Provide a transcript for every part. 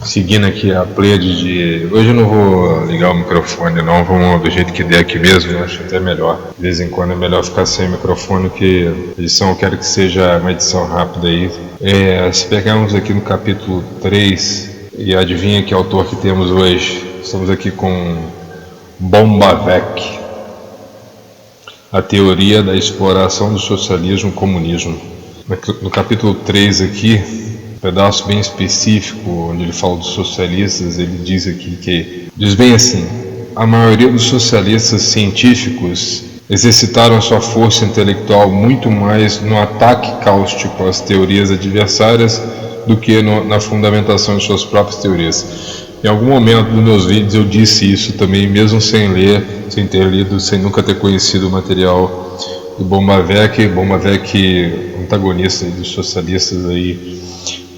Seguindo aqui a pleiade de... Hoje eu não vou ligar o microfone não, vamos do jeito que der aqui mesmo, eu acho até melhor. De vez em quando é melhor ficar sem microfone, que edição eu quero que seja uma edição rápida aí. Se pegarmos aqui no capítulo 3, e adivinha que autor que temos hoje? Estamos aqui com Bombavec, a teoria da exploração do socialismo e comunismo. No capítulo 3 aqui, pedaço bem específico, onde ele fala dos socialistas, ele diz aqui que, diz bem assim: a maioria dos socialistas científicos exercitaram sua força intelectual muito mais no ataque cáustico às teorias adversárias do que na fundamentação de suas próprias teorias. Em algum momento dos meus vídeos eu disse isso também, mesmo sem ler, sem ter lido, sem nunca ter conhecido o material do Bombavec, antagonista dos socialistas aí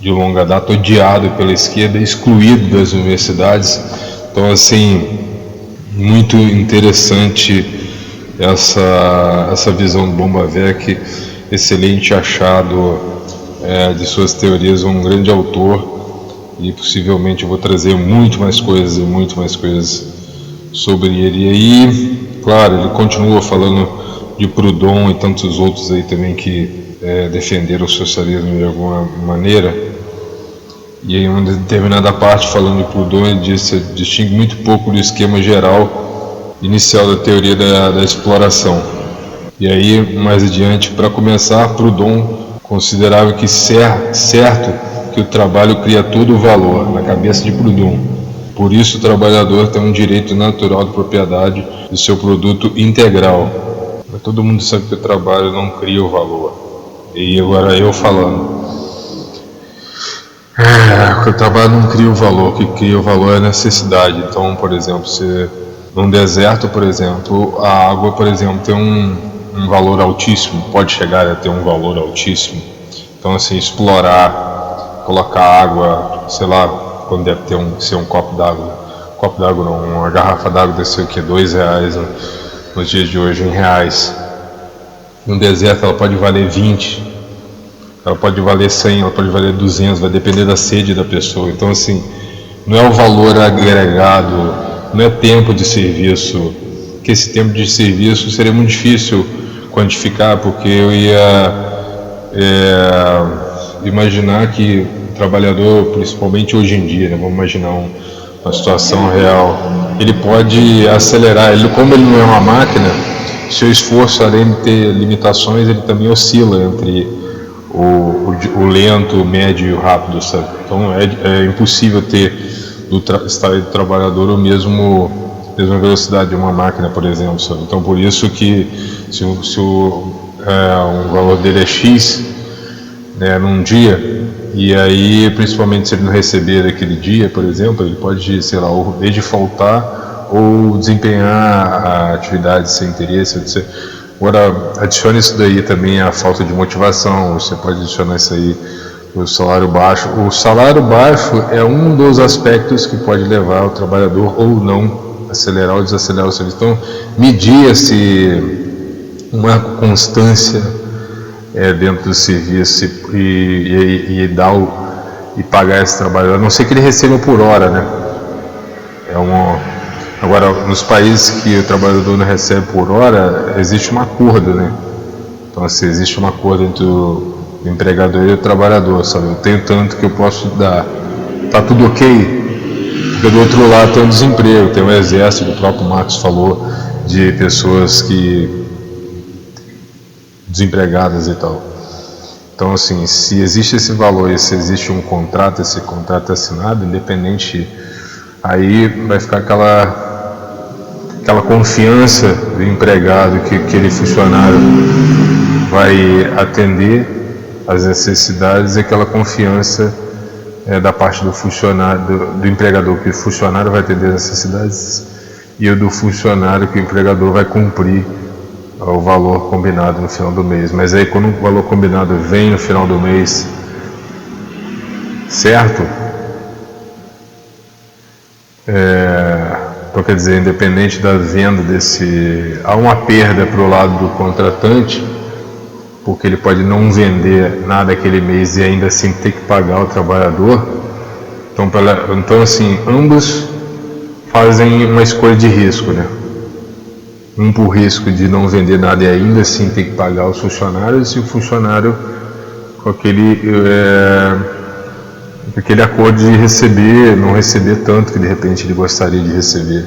de longa data, odiado pela esquerda, excluído das universidades. Então, assim, muito interessante essa visão do Bombavec, excelente achado de suas teorias, um grande autor, e possivelmente eu vou trazer muito mais coisas sobre ele. E aí, claro, ele continua falando de Proudhon e tantos outros aí também que defenderam o socialismo de alguma maneira. E em uma determinada parte, falando de Proudhon, ele distingue muito pouco do esquema geral inicial da teoria da exploração. E aí, mais adiante, para começar, Proudhon considerava que certo que o trabalho cria todo o valor, na cabeça de Proudhon. Por isso, o trabalhador tem um direito natural de propriedade do seu produto integral. Mas todo mundo sabe que o trabalho não cria o valor. E agora eu falando. O trabalho não cria o valor, o que cria o valor é a necessidade. Então, por exemplo, se num deserto, por exemplo, a água, por exemplo, tem um valor altíssimo, pode chegar a ter um valor altíssimo. Então, assim, explorar, colocar água, sei lá, quando deve ser um copo d'água não, uma garrafa d'água deve ser o que, R$2 nos dias de hoje, em reais. No deserto ela pode valer 20, ela pode valer 100, ela pode valer 200, vai depender da sede da pessoa. Então, assim, não é o valor agregado, não é tempo de serviço, que esse tempo de serviço seria muito difícil quantificar, porque eu ia imaginar que o trabalhador, principalmente hoje em dia, né, vamos imaginar uma situação real, ele pode acelerar, como ele não é uma máquina, seu esforço, além de ter limitações, ele também oscila entre o lento, o médio e o rápido, sabe? Então é impossível ter do estado do trabalhador a mesma velocidade de uma máquina, por exemplo, sabe? Então por isso que se um valor dele é X, né, num dia, e aí principalmente se ele não receber daquele dia, por exemplo, ele pode, sei lá, ou desde faltar ou desempenhar a atividade sem interesse, etc. Agora, adicione isso daí também a falta de motivação, você pode adicionar isso aí, o salário baixo. O salário baixo é um dos aspectos que pode levar o trabalhador ou não acelerar ou desacelerar o serviço. Então, media-se uma constância dentro do serviço e pagar esse trabalhador, a não ser que ele receba por hora, né? Agora, nos países que o trabalhador não recebe por hora, existe um acordo, né? Então, assim, existe um acordo entre o empregador e o trabalhador, sabe? Eu tenho tanto que eu posso dar. Tá tudo ok? Porque do outro lado tem um desemprego, tem um exército, o próprio Marx falou, de pessoas desempregadas e tal. Então, assim, se existe esse valor e se existe um contrato, esse contrato assinado, independente, aí vai ficar aquela confiança do empregado que aquele funcionário vai atender às necessidades, e aquela confiança da parte do funcionário, do empregador, que o funcionário vai atender as necessidades, e o do funcionário, que o empregador vai cumprir o valor combinado no final do mês. Mas aí quando o valor combinado vem no final do mês, certo? Então, quer dizer, independente da venda há uma perda para o lado do contratante, porque ele pode não vender nada aquele mês e ainda assim ter que pagar o trabalhador. Então assim, ambos fazem uma escolha de risco, né? Um por risco de não vender nada e ainda assim ter que pagar os funcionários, e o funcionário com aquele acordo de não receber tanto que de repente ele gostaria de receber.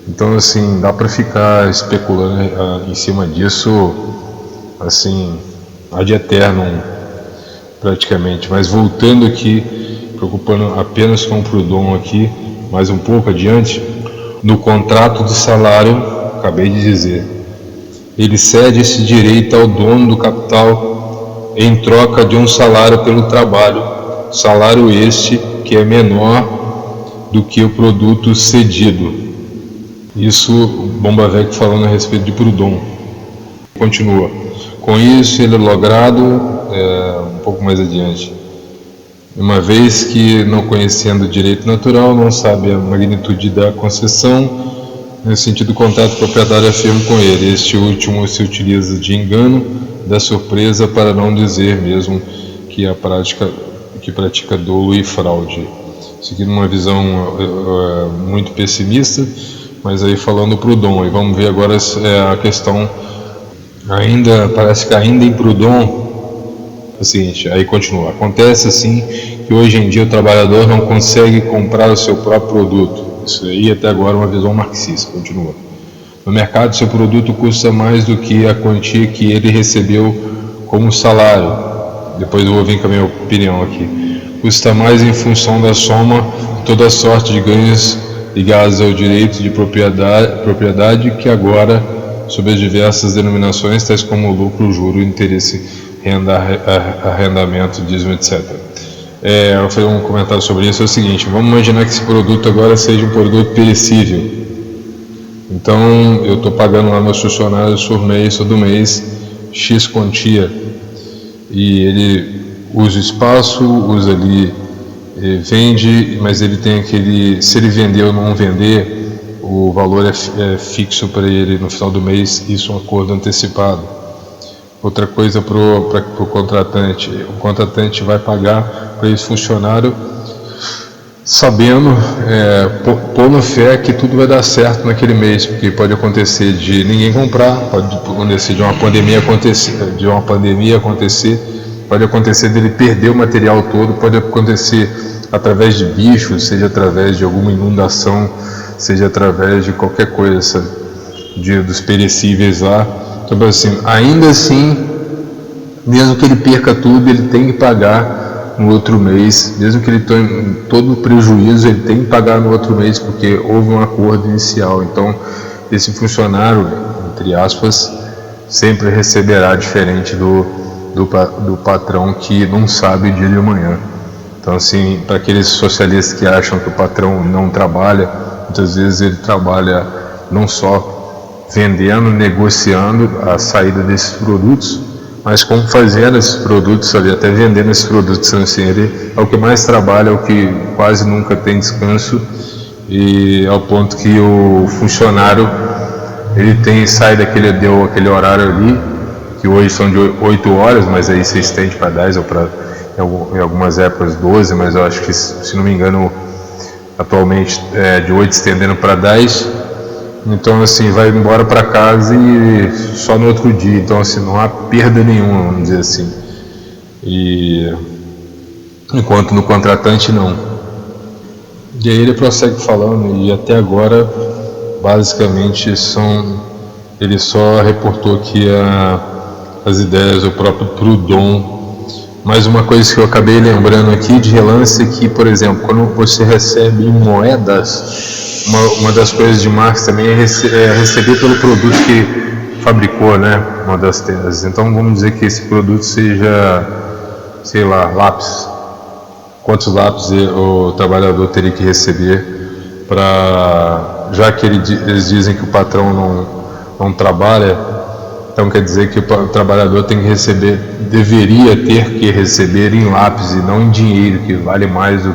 Então assim, dá para ficar especulando em cima disso, assim, ad eternum praticamente. Mas voltando aqui, preocupando apenas com o Proudhon aqui, mais um pouco adiante, no contrato de salário, acabei de dizer, ele cede esse direito ao dono do capital em troca de um salário pelo trabalho, salário este que é menor do que o produto cedido. Isso, Bombaveck falando a respeito de Proudhon. Continua. Com isso, ele é logrado, um pouco mais adiante, uma vez que, não conhecendo o direito natural, não sabe a magnitude da concessão, nesse sentido, o contrato proprietário afirma com ele. Este último se utiliza de engano, da surpresa, para não dizer mesmo que pratica dolo e fraude. Seguindo uma visão muito pessimista, mas aí falando Proudhon. E vamos ver agora a questão, parece que ainda em Proudhon, é o seguinte, aí continua. Acontece assim que hoje em dia o trabalhador não consegue comprar o seu próprio produto. Isso aí até agora é uma visão marxista. Continua. No mercado, seu produto custa mais do que a quantia que ele recebeu como salário. Depois eu vou vir com a minha opinião aqui. Custa mais em função da soma de toda a sorte de ganhos ligados ao direito de propriedade que agora, sob as diversas denominações, tais como lucro, juro, interesse, arrendamento, dízimo, etc. Eu vou fazer um comentário sobre isso. É o seguinte: vamos imaginar que esse produto agora seja um produto perecível. Então eu estou pagando lá meus funcionários por mês, todo mês, X quantia, e ele usa o espaço, usa ali, vende, mas ele tem se ele vender ou não vender, o valor é fixo para ele no final do mês. Isso é um acordo antecipado. Outra coisa para o contratante: o contratante vai pagar para esse funcionário sabendo, pondo fé que tudo vai dar certo naquele mês, porque pode acontecer de ninguém comprar, pode acontecer de uma pandemia acontecer, pode acontecer dele perder o material todo, pode acontecer através de bichos, seja através de alguma inundação, seja através de qualquer coisa, dos perecíveis lá. Então, assim, ainda assim, mesmo que ele perca tudo, ele tem que pagar no outro mês. Mesmo que ele tenha todo o prejuízo, ele tem que pagar no outro mês, porque houve um acordo inicial. Então, esse funcionário, entre aspas, sempre receberá diferente do patrão que não sabe o dia de amanhã. Então, assim, para aqueles socialistas que acham que o patrão não trabalha, muitas vezes ele trabalha não só vendendo, negociando a saída desses produtos, mas como fazendo esses produtos ali, até vendendo esses produtos. Assim, ele é o que mais trabalha, é o que quase nunca tem descanso, e ao ponto que o funcionário ele sai aquele horário ali, que hoje são de 8 horas, mas aí se estende para 10 ou em algumas épocas 12, mas eu acho que, se não me engano, atualmente é de 8 estendendo para 10. Então, assim, vai embora para casa e só no outro dia. Então, assim, não há perda nenhuma, vamos dizer assim. Enquanto no contratante, não. E aí ele prossegue falando, e até agora, basicamente, ele só reportou aqui as ideias do próprio Proudhon. Mais uma coisa que eu acabei lembrando aqui de relance, que, por exemplo, quando você recebe moedas, uma das coisas de Marx também é receber pelo produto que fabricou, né? Uma das teses. Então vamos dizer que esse produto seja, sei lá, lápis. Quantos lápis o trabalhador teria que receber já que eles dizem que o patrão não trabalha? Então quer dizer que o trabalhador deveria ter que receber em lápis e não em dinheiro, que vale mais do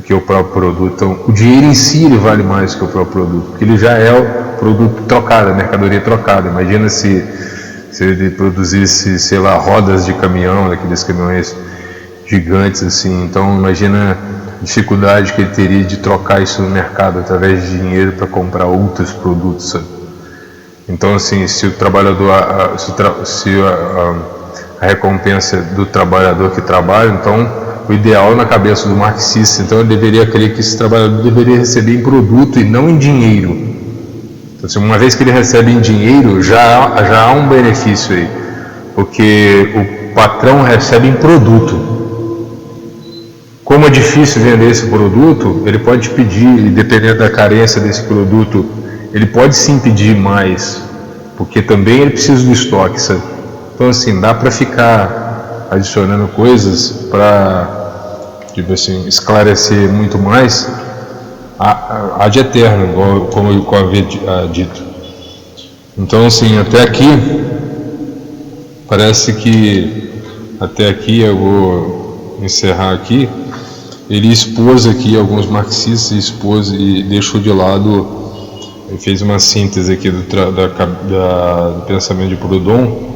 que o próprio produto. Então, o dinheiro em si ele vale mais que o próprio produto, porque ele já é o produto trocado, a mercadoria trocada. Imagina se ele produzisse, sei lá, rodas de caminhão, daqueles caminhões gigantes assim. Então, imagina dificuldade que ele teria de trocar isso no mercado através de dinheiro para comprar outros produtos, sabe? Então, assim, se o trabalhador, a recompensa do trabalhador que trabalha, então o ideal na cabeça do marxista, então ele deveria crer que esse trabalhador deveria receber em produto e não em dinheiro. Então, assim, uma vez que ele recebe em dinheiro, já há um benefício aí, porque o patrão recebe em produto. Como é difícil vender esse produto, ele pode pedir, dependendo da carência desse produto, ele pode sim pedir mais, porque também ele precisa do estoque, sabe? Então, assim, dá para ficar adicionando coisas para, tipo assim, esclarecer muito mais ad eterno, como eu havia dito. Então, assim, até aqui, parece que até aqui eu vou encerrar aqui. Ele expôs aqui alguns marxistas, expôs e deixou de lado, ele fez uma síntese aqui do pensamento de Proudhon.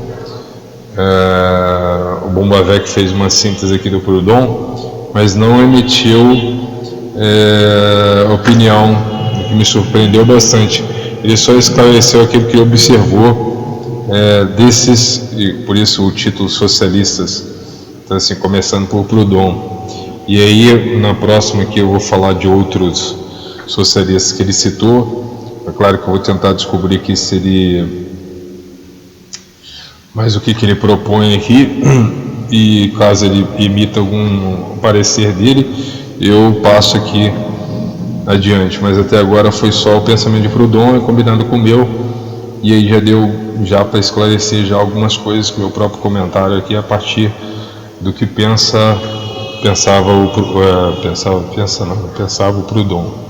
O Bombavec fez uma síntese aqui do Proudhon, mas não emitiu opinião, o que me surpreendeu bastante. Ele só esclareceu aquilo que observou desses, e por isso o título Socialistas. Então, assim, começando por Proudhon. E aí, na próxima aqui eu vou falar de outros socialistas que ele citou. É claro que eu vou tentar descobrir que seria mais o que ele propõe aqui, e caso ele imita algum parecer dele, eu passo aqui adiante. Mas até agora foi só o pensamento de Proudhon combinado com o meu, e aí já deu para esclarecer já algumas coisas com o meu próprio comentário aqui a partir do que pensava o Proudhon.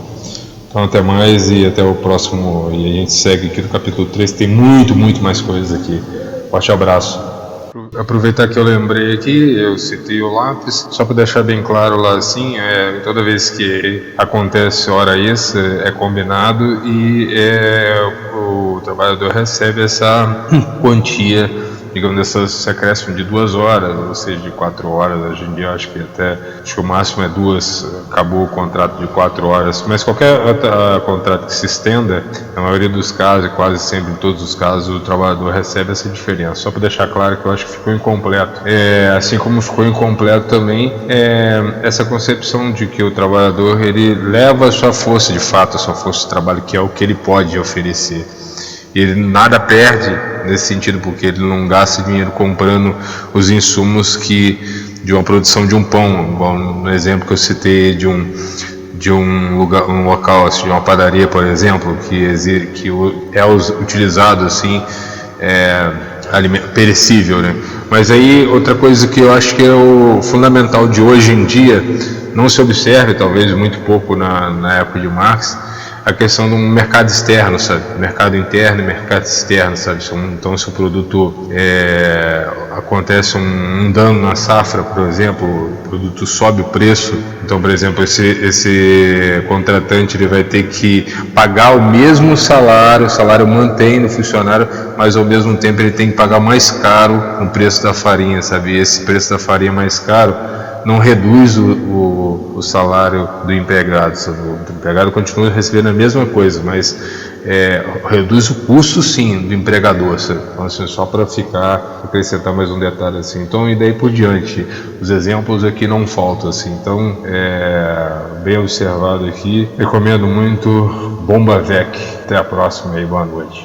Então até mais e até o próximo, e a gente segue aqui no capítulo 3, tem muito mais coisas aqui. Forte abraço. Aproveitar que eu lembrei aqui, eu citei o lápis, só para deixar bem claro lá assim, toda vez que acontece hora extra, é combinado e o trabalhador recebe essa quantia, digamos, esse acréscimo de 2 horas, ou seja, de 4 horas. Hoje em dia acho que o máximo é 2, acabou o contrato de 4 horas, mas qualquer contrato que se estenda, na maioria dos casos, e quase sempre em todos os casos, o trabalhador recebe essa diferença. Só para deixar claro que eu acho que ficou incompleto. Assim como ficou incompleto também essa concepção de que o trabalhador ele leva a sua força, de fato, a sua força de trabalho, que é o que ele pode oferecer. Ele nada perde nesse sentido, porque ele não gasta dinheiro comprando os insumos de uma produção de um pão. Bom, no exemplo que eu citei de um local, assim, de uma padaria, por exemplo, que é utilizado assim, perecível, né? Mas aí outra coisa que eu acho que é o fundamental de hoje em dia, não se observa, talvez muito pouco na época de Marx, a questão do mercado externo, sabe? Mercado interno e mercado externo, sabe? Então, se o produto acontece um dano na safra, por exemplo, o produto sobe o preço, então, por exemplo, esse contratante ele vai ter que pagar o mesmo salário, o salário mantém no funcionário, mas ao mesmo tempo ele tem que pagar mais caro o preço da farinha, sabe? E esse preço da farinha mais caro não reduz o salário do empregado, sabe? O empregado continua recebendo a mesma coisa, mas reduz o custo sim do empregador, sabe? Então, assim, só para acrescentar mais um detalhe assim. Então, e daí por diante, os exemplos aqui não faltam assim. Então, bem observado aqui. Recomendo muito Bombavec. Até a próxima e boa noite.